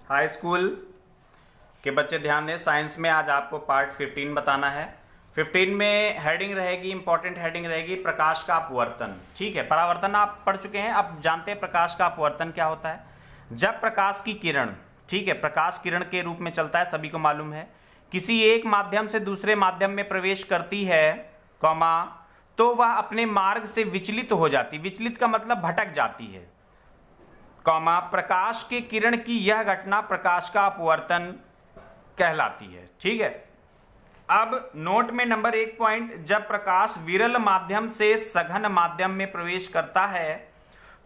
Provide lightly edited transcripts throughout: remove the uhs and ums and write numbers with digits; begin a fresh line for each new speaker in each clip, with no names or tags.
High school के बच्चे ध्यान दें, साइंस में आज आपको पार्ट 15 बताना है। 15 में हेडिंग रहेगी, इंपॉर्टेंट हेडिंग रहेगी प्रकाश का अपवर्तन। ठीक है, परावर्तन आप पढ़ चुके हैं, अब जानते हैं प्रकाश का अपवर्तन क्या होता है। जब प्रकाश की किरण, ठीक है, प्रकाश किरण के रूप में चलता है, सभी को मालूम है, किसी एक माध्यम से दूसरे माध्यम में प्रवेश करती है, कॉमा, तो वह अपने मार्ग से विचलित हो जाती, विचलित का मतलब भटक जाती है, कॉमा, प्रकाश के किरण की यह घटना प्रकाश का अपवर्तन कहलाती है। ठीक है, अब नोट में नंबर 1 पॉइंट, जब प्रकाश विरल माध्यम से सघन माध्यम में प्रवेश करता है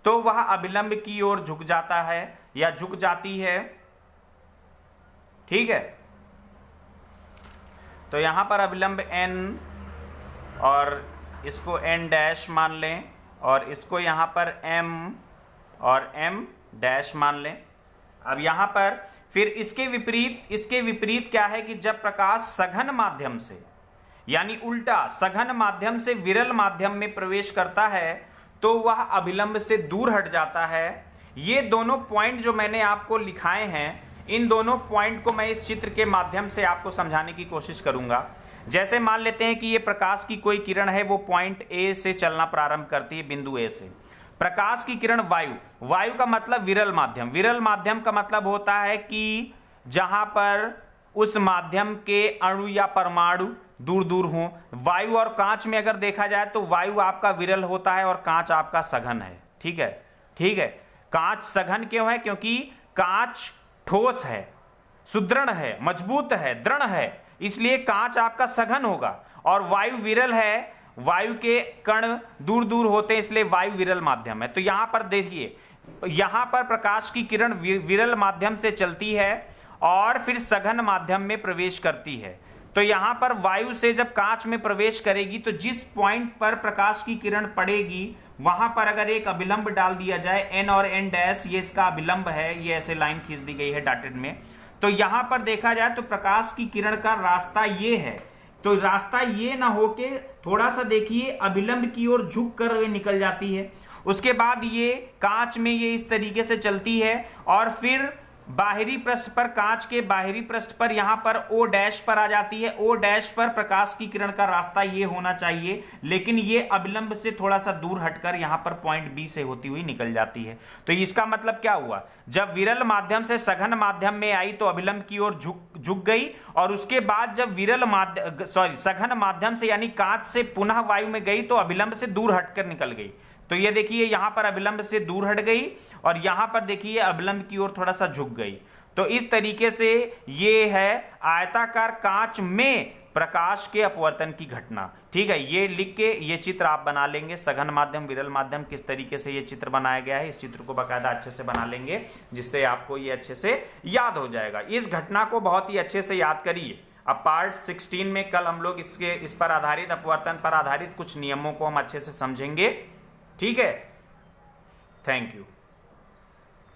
तो वह अभिलंब की ओर झुक जाता है या झुक जाती है। ठीक है, तो यहां पर अभिलंब n और इसको n डैश मान लें और इसको यहां पर m और m डैश मान लें। अब यहां पर फिर इसके विपरीत क्या है कि जब प्रकाश सघन माध्यम से, यानी उल्टा, सघन माध्यम से विरल माध्यम में प्रवेश करता है तो वह अभिलंब से दूर हट जाता है। ये दोनों पॉइंट जो मैंने आपको लिखाए हैं, इन दोनों पॉइंट को मैं इस चित्र के माध्यम से आपको समझाने की कोशिश करूंगा। जैसे मान लेते हैं कि ये प्रकाश की कोई किरण है, वो पॉइंट ए से चलना प्रारंभ करती है, बिंदु ए से। प्रकाश की किरण वायु का मतलब विरल माध्यम, विरल माध्यम का मतलब होता है कि जहां पर उस माध्यम के अणु या परमाणु दूर दूर हों। वायु और कांच में अगर देखा जाए तो वायु आपका विरल होता है और कांच आपका सघन है। ठीक है, ठीक है, कांच सघन क्यों है? क्योंकि कांच ठोस है, सुदृढ़ है, मजबूत है, दृढ़ है, इसलिए कांच आपका सघन होगा। और वायु विरल है, वायु के कण दूर दूर होते हैं, इसलिए वायु विरल माध्यम है। तो यहां पर देखिए, यहां पर प्रकाश की किरण विरल माध्यम से चलती है और फिर सघन माध्यम में प्रवेश करती है। तो यहां पर वायु से जब कांच में प्रवेश करेगी तो जिस पॉइंट पर प्रकाश की किरण पड़ेगी वहां पर अगर एक अभिलंब डाल दिया जाए, n और n डैश, ये इसका अभिलंब है, ये ऐसे लाइन खींच दी गई है डॉटेड में। तो यहां पर देखा जाए तो प्रकाश की किरण का रास्ता ये है, तो रास्ता ये ना होके थोड़ा सा देखिए अभिलंब की ओर झुक कर वे निकल जाती है। उसके बाद ये कांच में ये इस तरीके से चलती है और फिर बाहरी पृष्ठ पर, कांच के बाहरी पृष्ठ पर यहां पर O डैश पर आ जाती है। O डैश पर प्रकाश की किरण का रास्ता ये होना चाहिए, लेकिन ये अभिलंब से थोड़ा सा दूर हटकर यहां पर पॉइंट B से होती हुई निकल जाती है। तो इसका मतलब क्या हुआ? जब विरल माध्यम से सघन माध्यम में आई तो अभिलंब की ओर झुक गई, और उसके बाद जब सघन माध्यम से यानी कांच से पुनः वायु में गई तो अभिलंब से दूर हटकर निकल गई। तो ये देखिए यहां पर अभिलंब से दूर हट गई और यहां पर देखिए अभिलंब की ओर थोड़ा सा झुक गई। तो इस तरीके से ये है आयताकार कांच में प्रकाश के अपवर्तन की घटना। ठीक है, ये लिख के ये चित्र आप बना लेंगे, सघन माध्यम, विरल माध्यम, किस तरीके से ये चित्र बनाया गया है, इस चित्र को बाकायदा अच्छे से बना लेंगे जिससे आपको ये अच्छे से याद हो जाएगा। इस घटना को बहुत ही अच्छे से याद करिए। अब पार्ट 16 में कल हम लोग इस पर आधारित, अपवर्तन पर आधारित कुछ नियमों को हम अच्छे से समझेंगे। ठीक है, थैंक यू।